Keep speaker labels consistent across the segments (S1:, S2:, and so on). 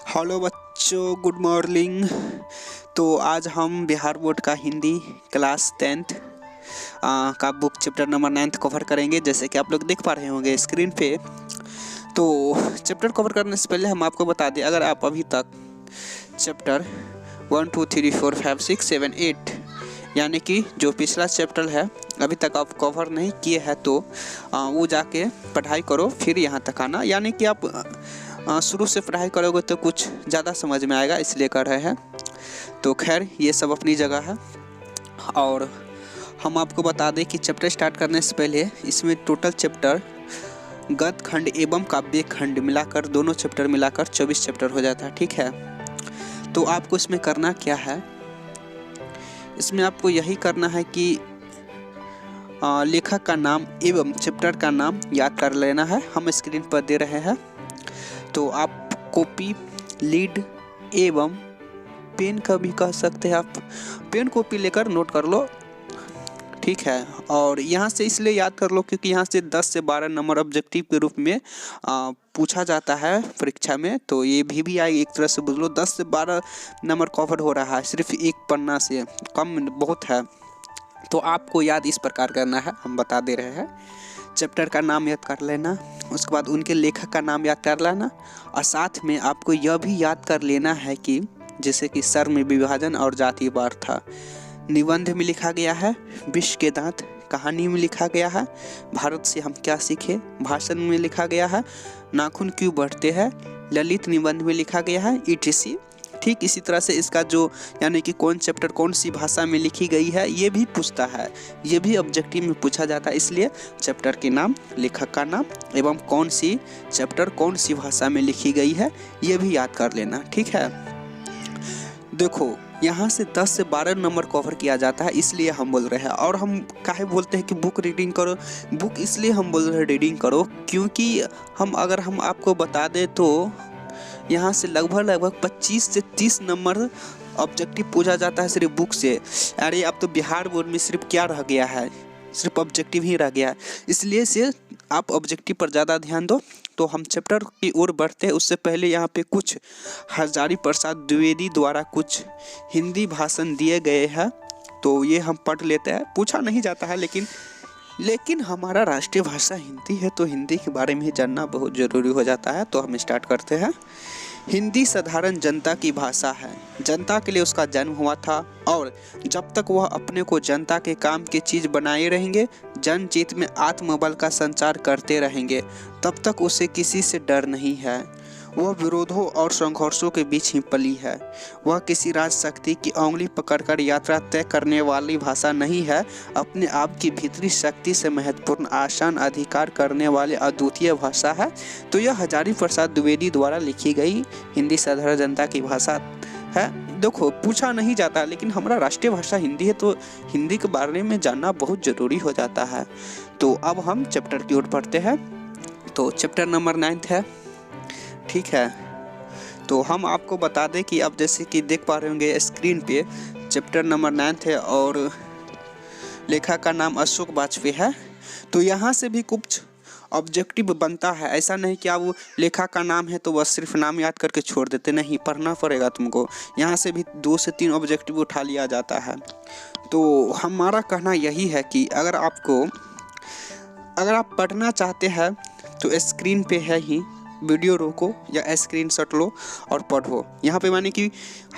S1: Hello बच्चों, good morning. तो आज हम बिहार बोर्ड का हिंदी क्लास 10th का बुक चैप्टर नंबर 9 कवर करेंगे, जैसे कि आप लोग देख पा रहे होंगे स्क्रीन पे। तो चैप्टर कवर करने से पहले हम आपको बता दें, अगर आप अभी तक चैप्टर 1 2 3 4 5 6 7 8 यानी कि जो पिछला चैप्टर है अभी तक आप कवर नहीं किए हैं तो वो जाके पढ़ाई करो, फिर यहाँ तक आना। यानी कि आप शुरू से पढ़ाई करोगे तो कुछ ज़्यादा समझ में आएगा, इसलिए कर रहे हैं। तो खैर ये सब अपनी जगह है। और हम आपको बता दें कि चैप्टर स्टार्ट करने से पहले इसमें टोटल चैप्टर गद्य खंड एवं काव्य खंड मिलाकर, दोनों चैप्टर मिलाकर 24 चैप्टर हो जाता है। ठीक है, तो आपको इसमें करना क्या है, इसमें आपको यही करना है कि लेखक का नाम एवं चैप्टर का नाम याद कर लेना है। हम स्क्रीन पर दे रहे हैं, तो आप कॉपी, लीड एवं पेन का भी कह सकते हैं, आप पेन कॉपी लेकर नोट कर लो। ठीक है, और यहाँ से इसलिए याद कर लो क्योंकि यहाँ से 10 से 12 नंबर ऑब्जेक्टिव के रूप में पूछा जाता है परीक्षा में। तो ये भी आए, एक तरह से बुझ लो 10 से 12 नंबर कवर हो रहा है सिर्फ एक पन्ना से, कम बहुत है। तो आपको याद इस प्रकार करना है, हम बता दे रहे हैं। चैप्टर का नाम याद कर लेना, उसके बाद उनके लेखक का नाम याद कर लेना, और साथ में आपको यह भी याद कर लेना है कि जैसे कि सर में विभाजन और जातिवार था, निबंध में लिखा गया है विष के दांत, कहानी में लिखा गया है भारत से हम क्या सीखे, भाषण में लिखा गया है नाखून क्यों बढ़ते हैं, ललित निबंध में लिखा गया है ईटीसी। ठीक इसी तरह से इसका जो यानी कि कौन चैप्टर कौन सी भाषा में लिखी गई है ये भी पूछता है, ये भी ऑब्जेक्टिव में पूछा जाता है। इसलिए चैप्टर के नाम, लेखक का नाम एवं कौन सी चैप्टर कौन सी भाषा में लिखी गई है ये भी याद कर लेना। ठीक है, देखो यहाँ से 10 से 12 नंबर कवर किया जाता है, इसलिए हम बोल रहे हैं। और हम काहे बोलते हैं कि बुक रीडिंग करो, बुक इसलिए हम बोल रहे हैं रीडिंग करो क्योंकि अगर हम आपको बता दें तो यहाँ से लगभग 25 से 30 नंबर ऑब्जेक्टिव पूछा जाता है सिर्फ बुक से। अरे अब तो बिहार बोर्ड में सिर्फ क्या रह गया है, सिर्फ ऑब्जेक्टिव ही रह गया है, इसलिए से आप ऑब्जेक्टिव पर ज़्यादा ध्यान दो। तो हम चैप्टर की ओर बढ़ते हैं, उससे पहले यहाँ पे कुछ हजारी प्रसाद द्विवेदी द्वारा कुछ हिंदी भाषण दिए गए हैं, तो ये हम पढ़ लेते हैं। पूछा नहीं जाता है लेकिन हमारा राष्ट्रीय भाषा हिंदी है, तो हिंदी के बारे में जानना बहुत ज़रूरी हो जाता है। तो हम स्टार्ट करते हैं। हिंदी साधारण जनता की भाषा है, जनता के लिए उसका जन्म हुआ था, और जब तक वह अपने को जनता के काम की चीज़ बनाए रहेंगे, जनचित्त में आत्मबल का संचार करते रहेंगे, तब तक उसे किसी से डर नहीं है। वह विरोधों और संघर्षों के बीच ही पली है। वह किसी राज शक्ति की उंगली पकड़कर यात्रा तय करने वाली भाषा नहीं है, अपने आप की भीतरी शक्ति से महत्वपूर्ण आसान अधिकार करने वाली अद्वितीय भाषा है। तो यह हजारी प्रसाद द्विवेदी द्वारा लिखी गई हिंदी साधारण जनता की भाषा है। देखो पूछा नहीं जाता, लेकिन हमारा राष्ट्रीय भाषा हिंदी है, तो हिंदी के बारे में जानना बहुत ज़रूरी हो जाता है। तो अब हम चैप्टर की ओर पढ़ते हैं। तो चैप्टर नंबर 9 है। ठीक है, तो हम आपको बता दें कि अब जैसे कि देख पा रहे होंगे स्क्रीन पे चैप्टर नंबर 9 है और लेखक का नाम अशोक वाजपेयी है। तो यहाँ से भी कुछ ऑब्जेक्टिव बनता है, ऐसा नहीं कि आप लेखक का नाम है तो बस सिर्फ नाम याद करके छोड़ देते, नहीं, पढ़ना पड़ेगा तुमको। यहाँ से भी 2 से 3 ऑब्जेक्टिव उठा लिया जाता है। तो हमारा कहना यही है कि अगर आप पढ़ना चाहते हैं तो स्क्रीन पे है ही, वीडियो रोको या स्क्रीनशॉट लो और पढ़ो। यहाँ पे माने कि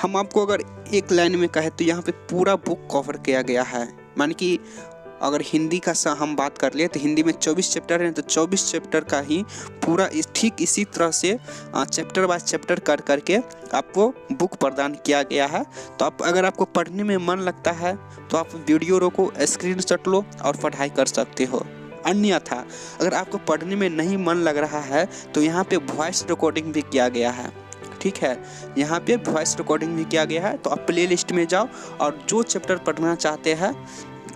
S1: हम आपको अगर एक लाइन में कहे तो यहाँ पे पूरा बुक कवर किया गया है। माने कि अगर हिंदी का हम बात कर ले तो हिंदी में 24 चैप्टर हैं, तो 24 चैप्टर का ही पूरा ठीक इसी तरह से चैप्टर बाय चैप्टर कर करके आपको बुक प्रदान किया गया है। तो अगर आपको पढ़ने में मन लगता है तो आप वीडियो रोको, स्क्रीनशॉट लो और पढ़ाई कर सकते हो। अन्यथा अगर आपको पढ़ने में नहीं मन लग रहा है तो यहाँ पे वॉइस रिकॉर्डिंग भी किया गया है। ठीक है, यहाँ पे वॉइस रिकॉर्डिंग भी किया गया है। तो आप प्ले लिस्ट में जाओ और जो चैप्टर पढ़ना चाहते हैं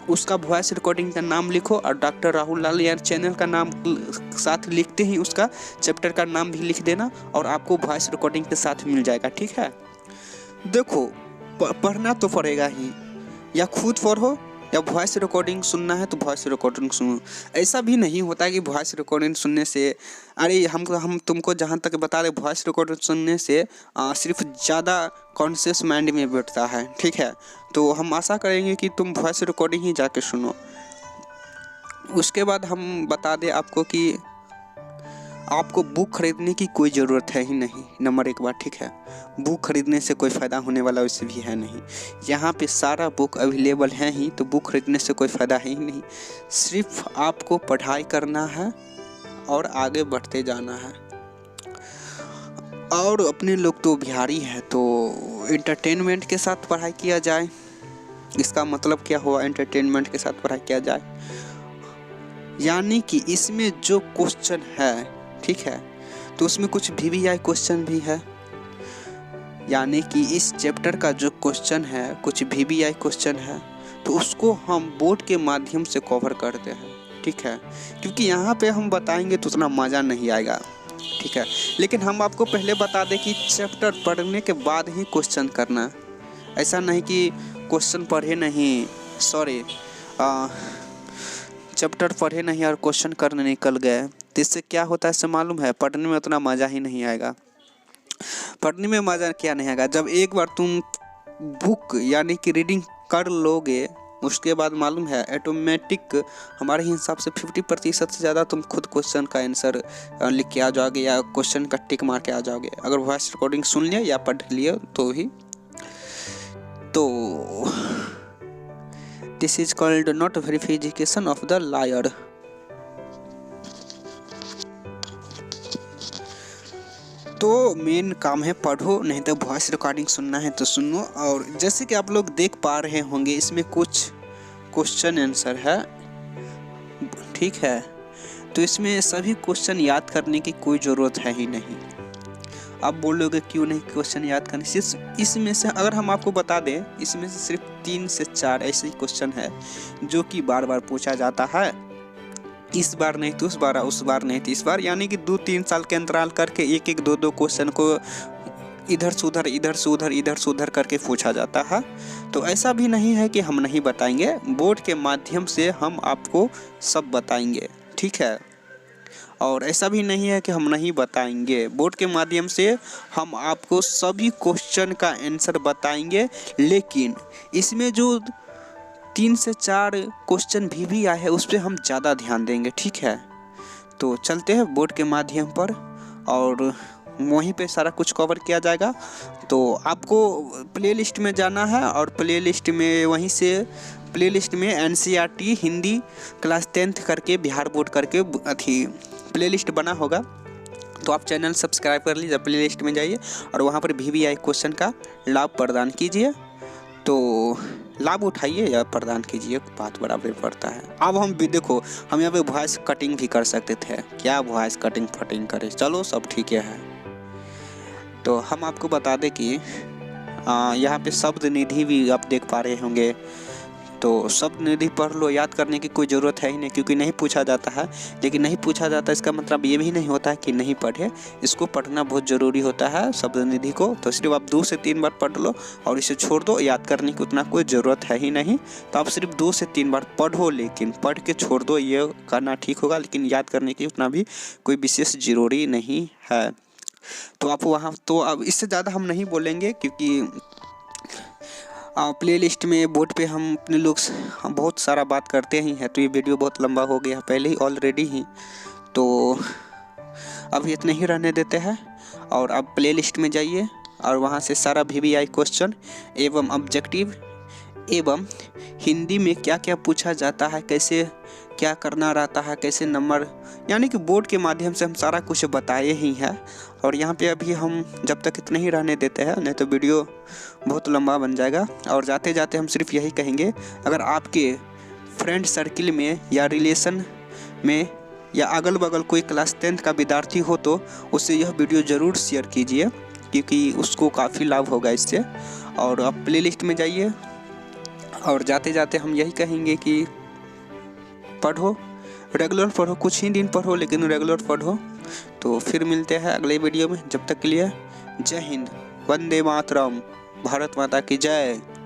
S1: उसका वॉइस रिकॉर्डिंग का नाम लिखो, और डॉक्टर राहुल लाल यार चैनल का नाम साथ लिखते ही उसका चैप्टर का नाम भी लिख देना और आपको वॉइस रिकॉर्डिंग के साथ मिल जाएगा। ठीक है, देखो पढ़ना तो पड़ेगा ही, या खुद पढ़ो या वॉइस रिकॉर्डिंग सुनना है तो वॉइस रिकॉर्डिंग सुनो। ऐसा भी नहीं होता है कि वॉइस रिकॉर्डिंग सुनने से, अरे हम तुमको जहाँ तक बता दें, वॉइस रिकॉर्डिंग सुनने से सिर्फ ज़्यादा कॉन्शियस माइंड में बैठता है, ठीक है। तो हम आशा करेंगे कि तुम वॉइस रिकॉर्डिंग ही जाके सुनो। उसके बाद हम बता दें आपको कि आपको बुक खरीदने की कोई ज़रूरत है ही नहीं, नंबर 1 बात, ठीक है। बुक खरीदने से कोई फ़ायदा होने वाला वैसे भी है नहीं, यहाँ पे सारा बुक अवेलेबल है ही, तो बुक खरीदने से कोई फ़ायदा है ही नहीं। सिर्फ आपको पढ़ाई करना है और आगे बढ़ते जाना है। और अपने लोग तो बिहारी है, तो एंटरटेनमेंट के साथ पढ़ाई किया जाए। इसका मतलब क्या हुआ, एंटरटेनमेंट के साथ पढ़ाई किया जाए, यानी कि इसमें जो क्वेश्चन है, ठीक है, तो उसमें कुछ VVI क्वेश्चन भी है, यानी कि इस चैप्टर का जो क्वेश्चन है कुछ VVI क्वेश्चन है, तो उसको हम बोर्ड के माध्यम से कवर करते हैं, ठीक है। क्योंकि यहाँ पे हम बताएंगे तो उतना मज़ा नहीं आएगा, ठीक है। लेकिन हम आपको पहले बता दें कि चैप्टर पढ़ने के बाद ही क्वेश्चन करना, ऐसा नहीं कि क्वेश्चन पढ़े नहीं, सॉरी, चैप्टर पढ़े नहीं और क्वेश्चन करने निकल गए, तो इससे क्या होता है इससे मालूम है, पढ़ने में उतना मज़ा ही नहीं आएगा। पढ़ने में मज़ा क्या नहीं आएगा, जब एक बार तुम बुक यानी कि रीडिंग कर लोगे, उसके बाद मालूम है ऑटोमेटिक हमारे हिसाब से 50% से ज़्यादा तुम खुद क्वेश्चन का आंसर लिख के आ जाओगे या क्वेश्चन का टिक मार के आ जाओगे, अगर वॉइस रिकॉर्डिंग सुन लिया या पढ़ लिया तो ही। तो this is called not verification of the liar. तो मेन काम है पढ़ो, नहीं तो वॉइस रिकॉर्डिंग सुनना है तो सुनो। और जैसे कि आप लोग देख पा रहे होंगे इसमें कुछ क्वेश्चन आंसर है, ठीक है। तो इसमें सभी क्वेश्चन याद करने की कोई ज़रूरत है ही नहीं। आप बोलोगे क्यों नहीं क्वेश्चन याद करने, सिर्फ इसमें से अगर हम आपको बता दें, इसमें से सिर्फ 3 से 4 ऐसे क्वेश्चन है जो कि बार बार पूछा जाता है, इस बार नहीं तो उस बार नहीं तो इस बार, यानी कि 2-3 साल के अंतराल करके 1-1, 2-2 क्वेश्चन को इधर से उधर करके पूछा जाता है। तो ऐसा भी नहीं है कि हम नहीं बताएंगे, बोर्ड के माध्यम से हम आपको सब बताएंगे, ठीक है। और ऐसा भी नहीं है कि हम नहीं बताएंगे, बोर्ड के माध्यम से हम आपको सभी क्वेश्चन का आंसर बताएंगे, लेकिन इसमें जो 3 से 4 क्वेश्चन भी आए हैं उस पर हम ज़्यादा ध्यान देंगे, ठीक है। तो चलते हैं बोर्ड के माध्यम पर और वहीं पे सारा कुछ कवर किया जाएगा। तो आपको प्लेलिस्ट में जाना है और प्लेलिस्ट में वहीं से प्लेलिस्ट में NCERT हिंदी क्लास 10th करके बिहार बोर्ड करके अथी प्लेलिस्ट बना होगा, तो आप चैनल सब्सक्राइब कर लीजिए, प्लेलिस्ट में जाइए और वहाँ पर VVI क्वेश्चन का लाभ प्रदान कीजिए। तो लाभ उठाइए या प्रदान कीजिए, बात बराबर पड़ता है। अब हम भी देखो, हम यहाँ पे वॉइस कटिंग भी कर सकते थे, क्या वॉइस कटिंग फटिंग करे, चलो सब ठीक है। तो हम आपको बता दें कि यहाँ पे शब्द निधि भी आप देख पा रहे होंगे, तो शब्द निधि पढ़ लो, याद करने की कोई ज़रूरत है ही नहीं, क्योंकि नहीं पूछा जाता है। लेकिन नहीं पूछा जाता इसका मतलब ये भी नहीं होता है कि नहीं पढ़े, इसको पढ़ना बहुत ज़रूरी होता है शब्द निधि को। तो सिर्फ आप 2 से 3 बार पढ़ लो और इसे छोड़ दो, याद करने की उतना कोई ज़रूरत है ही नहीं। तो आप सिर्फ 2 से 3 बार पढ़ो, लेकिन पढ़ के छोड़ दो, ये करना ठीक होगा, लेकिन याद करने की उतना भी कोई विशेष ज़रूरी नहीं है। तो आप वहाँ, तो अब इससे ज़्यादा हम नहीं बोलेंगे, क्योंकि प्लेलिस्ट में बोर्ड पे हम अपने लोग हम बहुत सारा बात करते ही हैं, तो ये वीडियो बहुत लंबा हो गया पहले ही ऑलरेडी ही, तो अब इतने ही रहने देते हैं। और अब प्लेलिस्ट में जाइए और वहाँ से सारा VVI क्वेश्चन एवं ऑब्जेक्टिव एवं हिंदी में क्या क्या पूछा जाता है, कैसे क्या करना रहता है, कैसे नंबर, यानी कि बोर्ड के माध्यम से हम सारा कुछ बताए ही हैं। और यहाँ पे अभी हम जब तक इतना ही रहने देते हैं, नहीं तो वीडियो बहुत लंबा बन जाएगा। और जाते जाते हम सिर्फ यही कहेंगे, अगर आपके फ्रेंड सर्किल में या रिलेशन में या अगल बगल कोई क्लास 10th का विद्यार्थी हो तो उससे यह वीडियो ज़रूर शेयर कीजिए, क्योंकि उसको काफ़ी लाभ होगा इससे। और आप प्लेलिस्ट में जाइए और जाते जाते हम यही कहेंगे कि पढ़ो, रेगुलर पढ़ो, कुछ ही दिन पढ़ो लेकिन रेगुलर पढ़ो। तो फिर मिलते हैं अगले वीडियो में, जब तक के लिए जय हिंद, वंदे मातरम, भारत माता की जय।